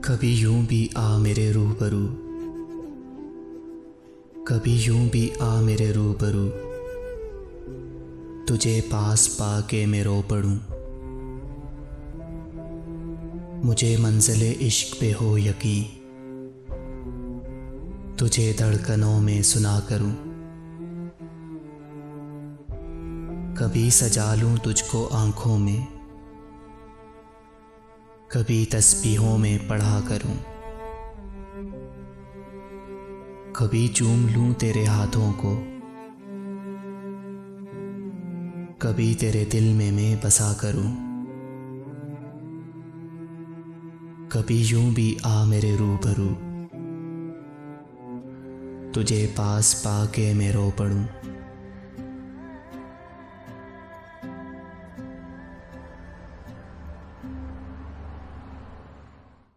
कभी यूं भी आ मेरे रूबरू, कभी यूं भी आ मेरे रूबरू, तुझे पास पाके मैं रो पड़ूं। मुझे मंज़िले इश्क पे हो यकीन, तुझे धड़कनों में सुना करूं। कभी सजा लूं तुझको आँखों में, कभी तस्बीहों में पढ़ा करूं। कभी चूम लूं तेरे हाथों को, कभी तेरे दिल में मैं बसा करूं। कभी यूं भी आ मेरे रूबरू, तुझे पास पाके मैं रो पड़ूं।